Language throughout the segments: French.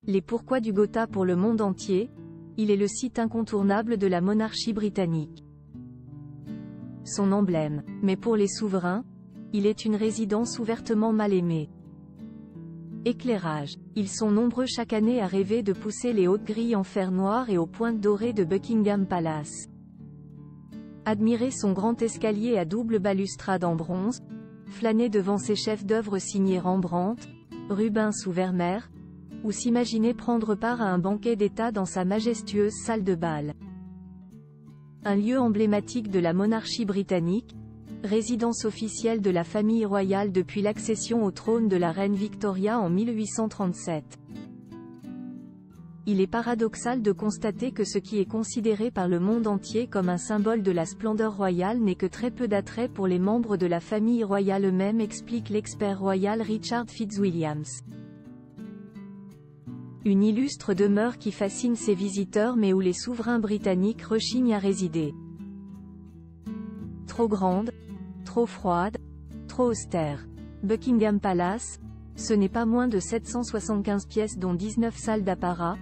Les pourquoi du Gotha pour le monde entier, il est le site incontournable de la monarchie britannique. Son emblème, mais pour les souverains, il est une résidence ouvertement mal aimée. Éclairage. Ils sont nombreux chaque année à rêver de pousser les hautes grilles en fer noir et aux pointes dorées de Buckingham Palace. Admirer son grand escalier à double balustrade en bronze, flâner devant ses chefs-d'œuvre signés Rembrandt, Rubens ou Vermeer, ou s'imaginer prendre part à un banquet d'État dans sa majestueuse salle de bal. Un lieu emblématique de la monarchie britannique, résidence officielle de la famille royale depuis l'accession au trône de la reine Victoria en 1837. Il est paradoxal de constater que ce qui est considéré par le monde entier comme un symbole de la splendeur royale n'est que très peu d'attrait pour les membres de la famille royale eux-mêmes, explique l'expert royal Richard Fitzwilliams. Une illustre demeure qui fascine ses visiteurs mais où les souverains britanniques rechignent à résider. Trop grande, trop froide, trop austère. Buckingham Palace, ce n'est pas moins de 775 pièces dont 19 salles d'apparat,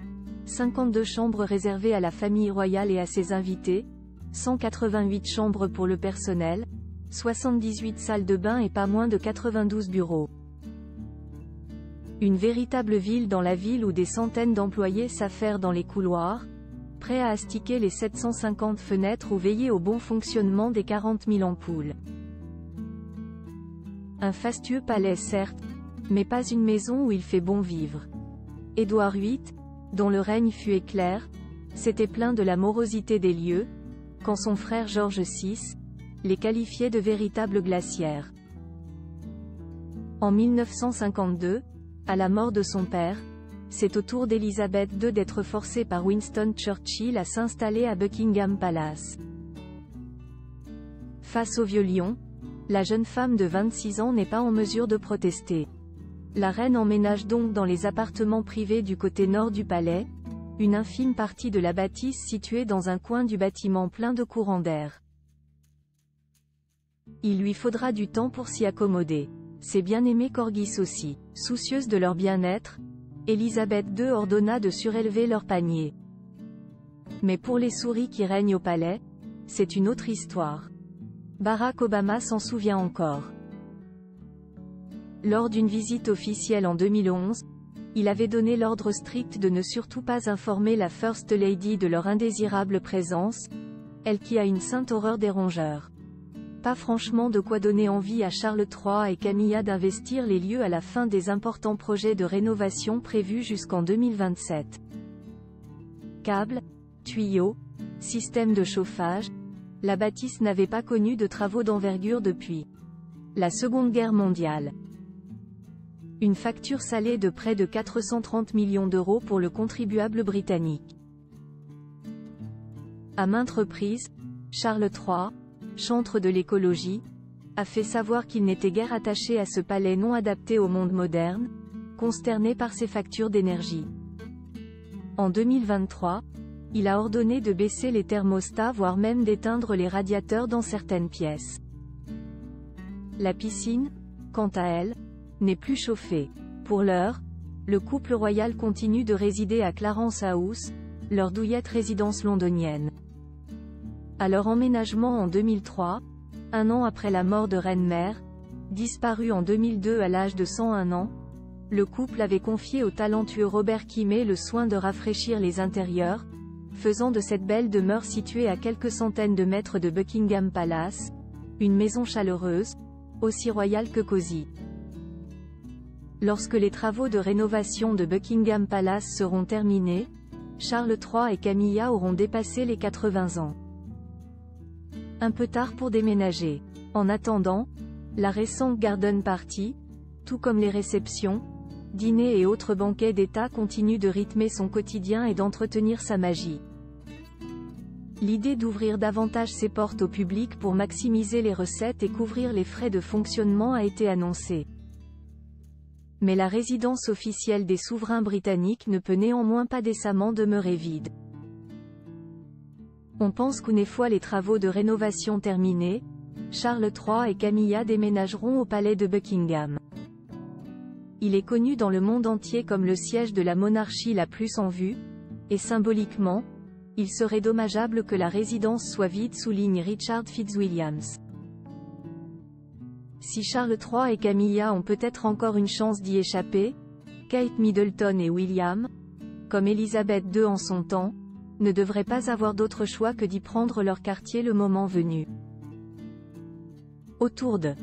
52 chambres réservées à la famille royale et à ses invités, 188 chambres pour le personnel, 78 salles de bain et pas moins de 92 bureaux. Une véritable ville dans la ville où des centaines d'employés s'affairent dans les couloirs, prêts à astiquer les 750 fenêtres ou veiller au bon fonctionnement des 40 000 ampoules. Un fastueux palais certes, mais pas une maison où il fait bon vivre. Édouard VIII, dont le règne fut éclair, s'était plaint de la morosité des lieux, quand son frère George VI les qualifiait de véritables glacières. En 1952, à la mort de son père, c'est au tour d'Élisabeth II d'être forcée par Winston Churchill à s'installer à Buckingham Palace. Face au vieux lion, la jeune femme de 26 ans n'est pas en mesure de protester. La reine emménage donc dans les appartements privés du côté nord du palais, une infime partie de la bâtisse située dans un coin du bâtiment plein de courants d'air. Il lui faudra du temps pour s'y accommoder. Ses bien-aimés corgis aussi, soucieuses de leur bien-être, Élisabeth II ordonna de surélever leur panier. Mais pour les souris qui règnent au palais, c'est une autre histoire. Barack Obama s'en souvient encore. Lors d'une visite officielle en 2011, il avait donné l'ordre strict de ne surtout pas informer la First Lady de leur indésirable présence, elle qui a une sainte horreur des rongeurs. Pas franchement de quoi donner envie à Charles III et Camilla d'investir les lieux à la fin des importants projets de rénovation prévus jusqu'en 2027. Câbles, tuyaux, système de chauffage, la bâtisse n'avait pas connu de travaux d'envergure depuis la Seconde Guerre mondiale. Une facture salée de près de 430 millions d'euros pour le contribuable britannique. À maintes reprises, Charles III, chantre de l'écologie, a fait savoir qu'il n'était guère attaché à ce palais non adapté au monde moderne, consterné par ses factures d'énergie. En 2023, il a ordonné de baisser les thermostats voire même d'éteindre les radiateurs dans certaines pièces. La piscine, quant à elle, n'est plus chauffée. Pour l'heure, le couple royal continue de résider à Clarence House, leur douillette résidence londonienne. À leur emménagement en 2003, un an après la mort de Reine-Mère, disparue en 2002 à l'âge de 101 ans, le couple avait confié au talentueux Robert Kimé le soin de rafraîchir les intérieurs, faisant de cette belle demeure située à quelques centaines de mètres de Buckingham Palace, une maison chaleureuse, aussi royale que cosy. Lorsque les travaux de rénovation de Buckingham Palace seront terminés, Charles III et Camilla auront dépassé les 80 ans. Un peu tard pour déménager. En attendant, la récente Garden Party, tout comme les réceptions, dîners et autres banquets d'État continuent de rythmer son quotidien et d'entretenir sa magie. L'idée d'ouvrir davantage ses portes au public pour maximiser les recettes et couvrir les frais de fonctionnement a été annoncée. Mais la résidence officielle des souverains britanniques ne peut néanmoins pas décemment demeurer vide. On pense qu'une fois les travaux de rénovation terminés, Charles III et Camilla déménageront au palais de Buckingham. Il est connu dans le monde entier comme le siège de la monarchie la plus en vue, et symboliquement, il serait dommageable que la résidence soit vide, souligne Richard Fitzwilliams. Si Charles III et Camilla ont peut-être encore une chance d'y échapper, Kate Middleton et William, comme Élisabeth II en son temps, ne devraient pas avoir d'autre choix que d'y prendre leur quartier le moment venu. Autour de